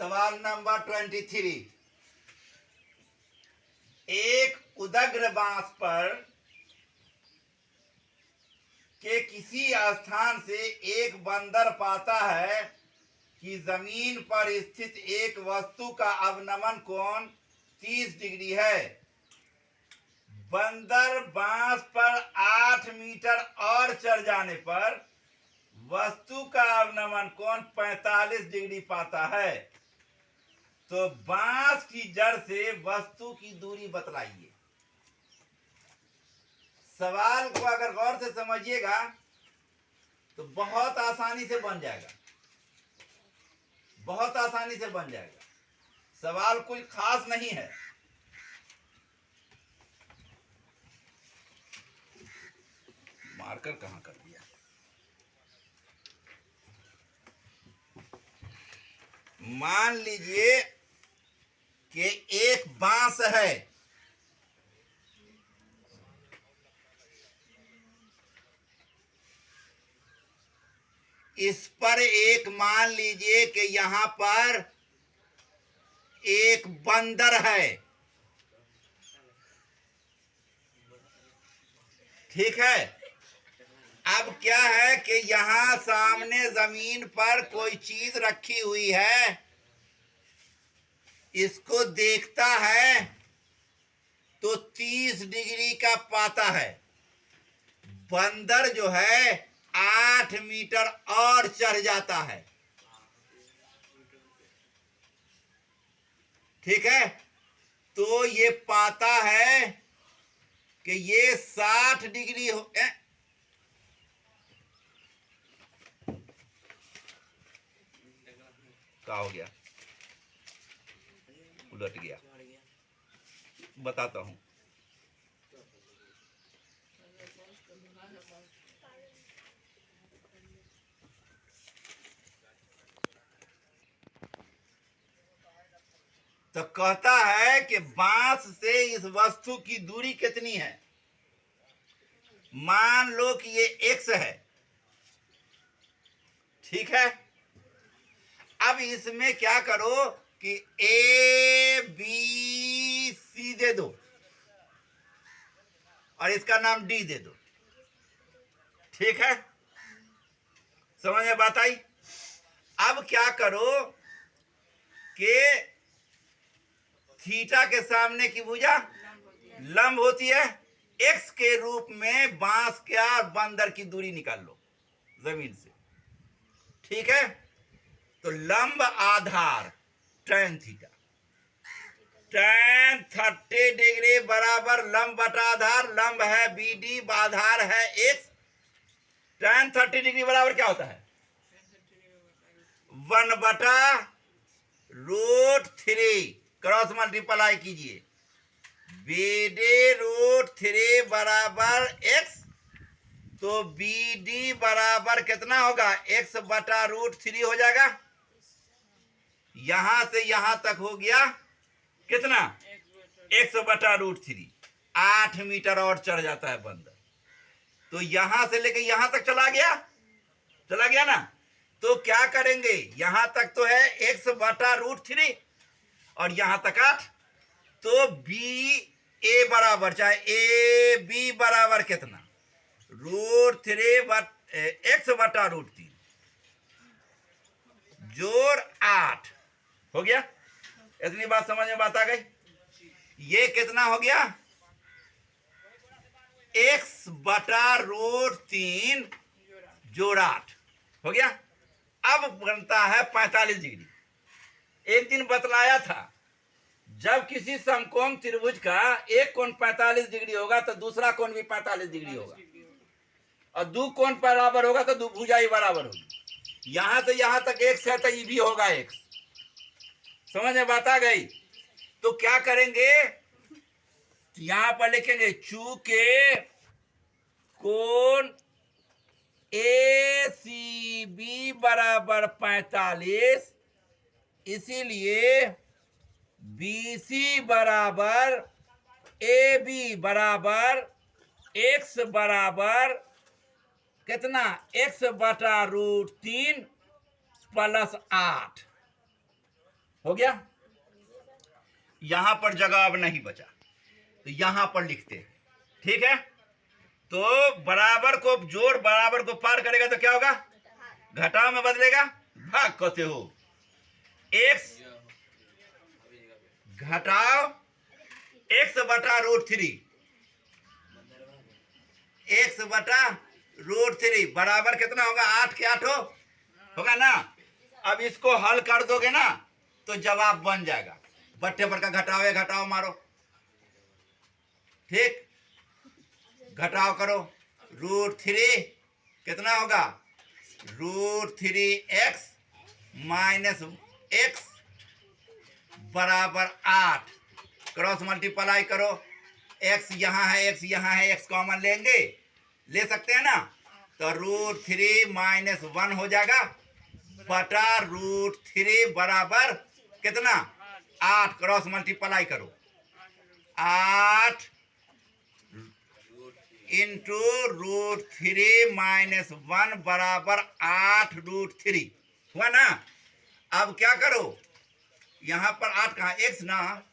सवाल नंबर 23। एक उदग्र बांस पर के किसी स्थान से एक बंदर पाता है कि जमीन पर स्थित एक वस्तु का अवनमन कोण 30 डिग्री है। बंदर बांस पर 8 मीटर और चढ़ जाने पर वस्तु का अवनमन कोण 45 डिग्री पाता है। तो बांस की जड़ से वस्तु की दूरी बतलाइए। सवाल को अगर गौर से समझिएगा तो बहुत आसानी से बन जाएगा, बहुत आसानी से बन जाएगा। सवाल कोई खास नहीं है। मार्कर कहां कर दिया? मान लीजिए कि एक बांस है, इस पर एक मान लीजिए कि यहां पर एक बंदर है, ठीक है। अब क्या है कि यहां सामने जमीन पर कोई चीज रखी हुई है, इसको देखता है तो 30 डिग्री का पाता है। बंदर जो है 8 मीटर और चढ़ जाता है, ठीक है। तो ये पाता है कि ये 60 डिग्री हो क्या हो गया? उलट गया। बताता हूं। तो कहता है कि बांस से इस वस्तु की दूरी कितनी है। मान लो कि ये x है, ठीक है। अब इसमें क्या करो कि ए बी सी दे दो और इसका नाम डी दे दो, ठीक है। समझ में बात आई? अब क्या करो कि थीटा के सामने की भुजा लंब होती है, एक्स के रूप में बांस क्या बंदर की दूरी निकाल लो जमीन से, ठीक है। तो लंब आधार tan थीटा, tan 30 डिग्री बराबर लंब बटा आधार, लंब है BD, आधार है x। tan 30 डिग्री बराबर क्या होता है? 1/√3। क्रॉस मल्टीप्लाई कीजिए। BD √3 बराबर x, तो BD बराबर कितना होगा? x/√3 हो जाएगा। यहां से यहां तक हो गया कितना? x/√3। 8 मीटर और चढ़ जाता है बंदर, तो यहां से लेके यहां तक चला गया ना। तो क्या करेंगे? यहां तक तो है x/√3 और यहां तक 8, तो बी ए बराबर, चाहे ए बी बराबर कितना? √3 x/√3 जोड़ 8 हो गया। इतनी बात समझ में बात आ गई? ये कितना हो गया? x/√3 जोड़ 8 हो गया। अब बनता है 45 डिग्री। एक दिन बतलाया था, जब किसी समकोण त्रिभुज का एक कोण 45 डिग्री होगा तो दूसरा कोण भी 45 डिग्री होगा, और दो कोण बराबर होगा तो दो भुजाएं बराबर होगी। यहां से यहां तक x है तो ये भी होगा x। समझ में बात आ गई? तो क्या करेंगे? यहां पर लिखेंगे चूंकि कोण ACB बराबर 45, इसीलिए BC बराबर AB बराबर x बराबर कितना? x/√3 + 8। हो गया। यहां पर जगह अब नहीं बचा, तो यहां पर लिखते हैं, ठीक है। तो बराबर को जोड़ बराबर को पार करेगा तो क्या होगा, घटाव में बदलेगा, भाग कहते हो। एक्स घटाव एक्स बटा रूट थ्री, एक्स बटा रूट थ्री बराबर कितना होगा, 8 के 8 होगा ना। अब इसको हल कर दोगे ना तो जवाब बन जाएगा। बट्टे पर का घटाव है, घटाव मारो, ठीक, घटाव करो। रूट थ्री कितना होगा, root three X minus X बराबर 8, क्रॉस मल्टीप्लाई करो। एक्स यहाँ है, एक्स यहाँ है, एक्स कॉमन लेंगे, ले सकते हैं ना, तो रूट थ्री माइनस 1 हो जाएगा बटा रूट थ्री बराबर कितना, 8, क्रॉस मल्टीप्लाई करो, 8 इंटू रूट थ्री माइनस 1 बराबर 8 रूट थ्री हुआ ना। अब क्या करो, यहां पर 8 कहा, एक्स ना,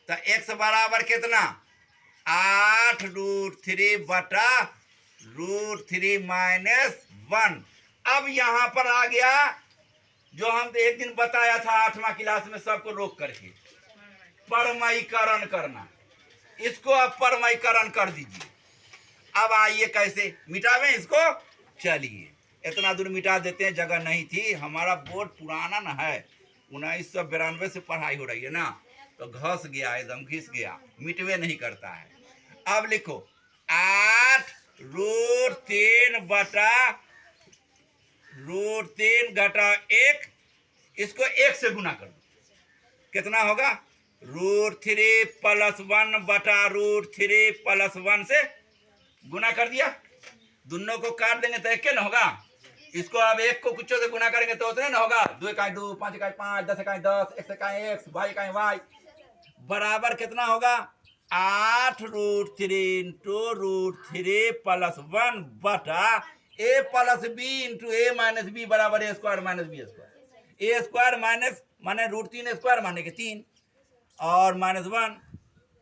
तो एक्स बराबर कितना, 8 रूट थ्री बटा रूट थ्री माइनस 1। अब यहां पर आ गया जो हम एक दिन बताया था 8वां क्लास में सबको रोक करके, परमयीकरण करना। इसको अब परमयीकरण कर दीजिए। अब आइए कैसे मिटावें इसको, चलिए इतना दूर मिटा देते हैं, जगह नहीं थी। हमारा बोर्ड पुराना ना है, 1992 से पढ़ाई हो रही है ना, तो घस गया, एकदम घिस गया, मिटवे नहीं करता है। अब लिखो 8 रूट 3 बटा रूट 3 घटा 1, इसको 1 से गुना कर दो, कितना होगा, रूट 3 प्लस 1 बटा रूट 3 प्लस 1 से गुना कर दिया। दोनों को काट देंगे तो 1 न होगा, इसको अब 1 को कुछ से गुना करेंगे तो उतने न होगा, 2 इकाई 2, 5 इकाई 5, 10 इकाई 10, x इकाई x, y इकाई y बराबर कितना होगा, 8 रूट 3 इंटू रूट 3 प्लस 1 बटा a plus b into a minus B बराबर a square minus B square. a square minus माने रूट 3 स्क्वायर माने के 3 और माइनस 1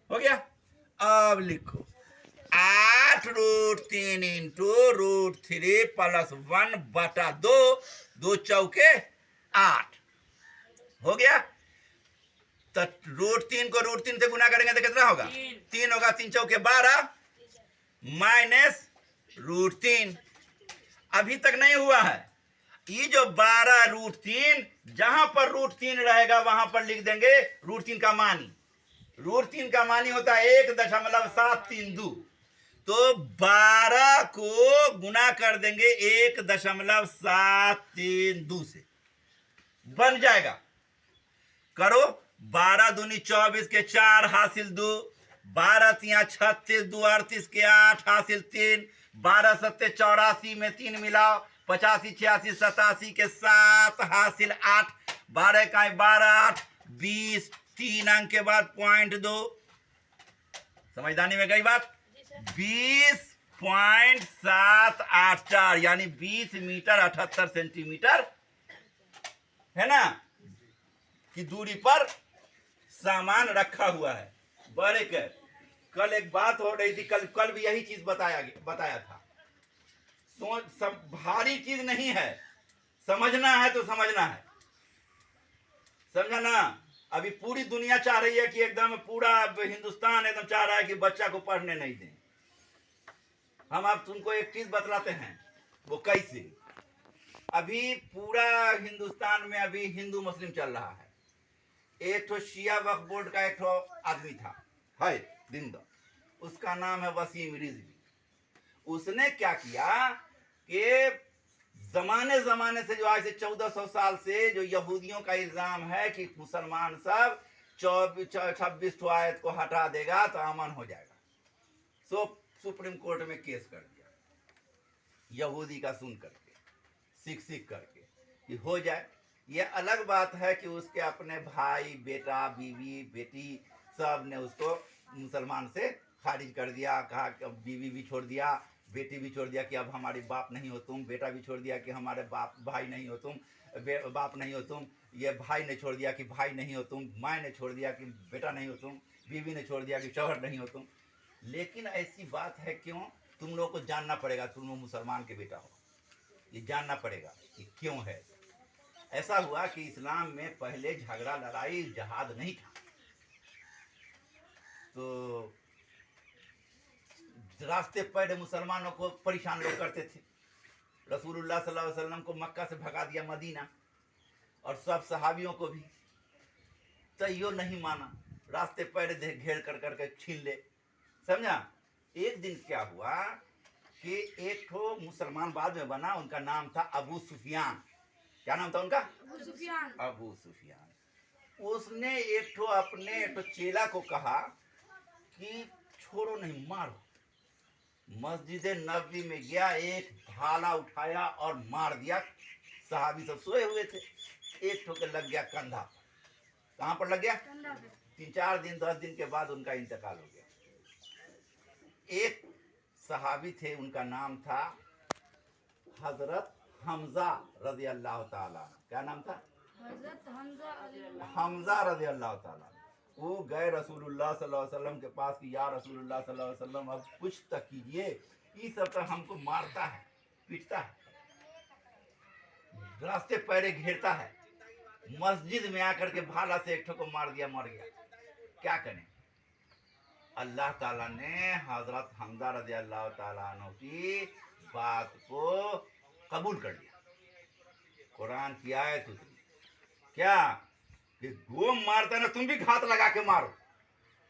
हो गया। अब लिखो 8 रूट 3 इंटू रूट 3 प्लस 1 बटा 2, 2 चौके 8 हो गया। तो रूट 3 को रूट 3 से गुना करेंगे तो कितना होगा, 3 होगा, 3 चौके 12 माइनस रूट 3। अभी तक नहीं हुआ है, ये जो 12 रूट 3, जहां पर रूट 3 रहेगा वहां पर लिख देंगे रूट 3 का मानी। रूट 3 का मानी होता है 1.732, तो 12 को गुना कर देंगे 1.732 से, बन जाएगा। करो, 12 दूनी 24 के 4 हासिल 2, 12 तिया 36, 2 38 के 8 हासिल 3, 12 सत्ते 84 में 3 मिलाओ, 85 86 87 के 7 हासिल 8, 12 का 12 8 20, 3 अंक के बाद पॉइंट 2, समझदारी में गई बात, 20.784 यानी 20 मीटर 78 सेंटीमीटर है ना की दूरी पर सामान रखा हुआ है। बड़े कर कल एक बात हो रही थी, कल भी यही चीज बताया था। सब भारी चीज नहीं है, समझना है तो समझना है, समझा ना। अभी पूरी दुनिया चाह रही है कि एकदम पूरा हिंदुस्तान एकदम चाह रहा है कि बच्चा को पढ़ने नहीं दें। हम आप तुमको एक चीज बतलाते हैं, वो कैसे। अभी पूरा हिंदुस्तान में अभी हिंदू मुस्लिम चल रहा है। एक तो शिया वक्फ बोर्ड का एक आदमी था, है जिंदा, उसका नाम है वसीम रिजवी। उसने क्या किया कि जमाने से जो आज से 1400 साल से जो यहूदियों का इल्जाम है कि मुसलमान सब 26 आयत को हटा देगा तो अमन हो जाएगा, सो सुप्रीम कोर्ट में केस कर दिया यहूदी का सुन करके, सीख करके कि हो जाए। ये अलग बात है कि उसके अपने भाई, बेटा, बीवी, बेटी सब ने उसको मुसलमान से खारिज कर दिया, कहा कि बीवी भी छोड़ दिया, बेटी भी छोड़ दिया कि अब हमारे बाप नहीं हो तुम, बेटा भी छोड़ दिया कि हमारे बाप भाई नहीं हो तुम, बाप नहीं हो तुम, ये भाई ने छोड़ दिया कि भाई नहीं हो तुम, माँ ने छोड़ दिया कि बेटा नहीं हो तुम, बीवी ने छोड़ दिया कि शौहर नहीं हो तुम। लेकिन ऐसी बात है क्यों? तुम लोग को जानना पड़ेगा, तुम लोग मुसलमान के बेटा हो, ये जानना पड़ेगा कि क्यों है। ऐसा हुआ कि इस्लाम में पहले झगड़ा लड़ाई जहाद नहीं था, तो रास्ते पैर मुसलमानों को परेशान लोग करते थे। रसूलुल्लाह सल्लल्लाहु अलैहि वसल्लम को मक्का से भगा दिया मदीना, और सब सहाबियों को भी। तैयो नहीं माना, रास्ते पैर घेर कर करके छीन ले, समझा। एक दिन क्या हुआ कि एक ठो मुसलमान बाद में बना, उनका नाम था अबू सुफियान। क्या नाम था उनका? अबू सुफियान। अबू सुफियान। उसने एक ठो अपने एक ठो चेला को कहा कि छोड़ो नहीं, मारो। मस्जिद नबी में गया, एक भाला उठाया और मार दिया। सहाबी सब सोए हुए थे, एक ठो के लग गया कंधा। कहाँ पर लग गया? 3-4 दिन 10 दिन के बाद उनका इंतकाल हो गया। एक सहाबी थे, उनका नाम था हजरत हमजा रजी अल्लाह ताला। क्या नाम था? हजरत हमजा रजी अल्लाह ताला। वो गए रसूलुल्लाह सल्लल्लाहु अलैहि वसल्लम के पास कि या रसूलुल्लाह सल्लल्लाहु अलैहि वसल्लम, अब कुछ तक कीजिए, ये सब तो हमको मारता है, पीटता है, रास्ते पैरे घेरता है, मस्जिद में आकर के भाला से एक ठो को मार दिया, मर गया, क्या करें? अल्लाह ताला ने हजरत हमजा रज़ी अल्लाह ताला अन्हु की बात को कबूल कर लिया। कुरान की आयत उतरी, क्या कि वो मारता ना, तुम भी घात लगा के मारो।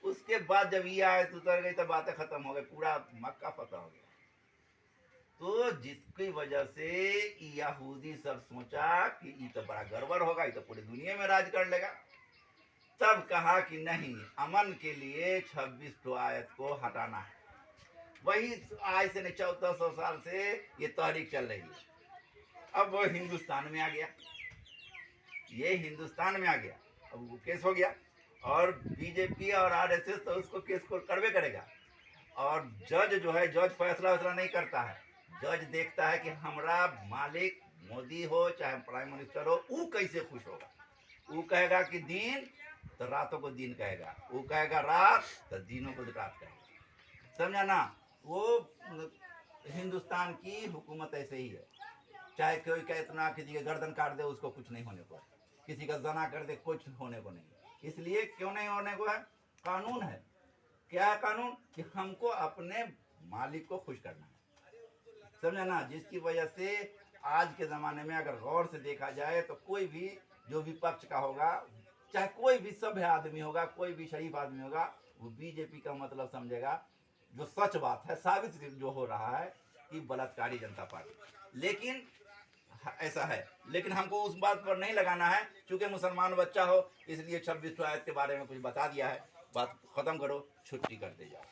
उसके बाद जब ये आयत उतर गई तो बातें खत्म हो गई, पूरा मक्का फतह हो गया। तो जिसकी वजह से यहूदी सब सोचा कि ये तो बड़ा गड़बड़ होगा, ये तो पूरी दुनिया में राज कर लेगा। तब कहा कि नहीं, अमन के लिए 26 तो आयत को हटाना है। वही आज से 1400 साल से ये तहरीक चल रही है। अब वो हिंदुस्तान में आ गया, ये हिंदुस्तान में आ गया, अब वो केस हो गया, और बीजेपी और आरएसएस तो उसको केस को करवे करेगा। और जज जो है, जज फैसला नहीं करता है, जज देखता है कि हमारा मालिक मोदी हो चाहे प्राइम मिनिस्टर हो, वो कैसे खुश होगा। वो कहेगा कि दिन तो रातों को दिन कहेगा, वो कहेगा रात तो दिनों को रात कहेगा, समझा ना। वो हिंदुस्तान की हुकूमत ऐसे ही है, चाहे कोई का इतना किसी के गर्दन काट दे उसको कुछ नहीं होने को है, किसी का जना कर दे कुछ होने को नहीं। इसलिए क्यों नहीं होने को है? कानून है। क्या है कानून? कि हमको अपने मालिक को खुश करना है, समझा ना। जिसकी वजह से आज के ज़माने में अगर गौर से देखा जाए तो कोई भी जो विपक्ष का होगा, चाहे कोई भी सभ्य आदमी होगा, कोई भी शरीफ आदमी होगा, वो बीजेपी का मतलब समझेगा। जो सच बात है, साबित जो हो रहा है कि बलात्कारी जनता पार्टी। लेकिन ऐसा है, लेकिन हमको उस बात पर नहीं लगाना है, क्योंकि मुसलमान बच्चा हो, इसलिए 26 आयत के बारे में कुछ बता दिया है। बात खत्म करो, छुट्टी कर दे जाओ।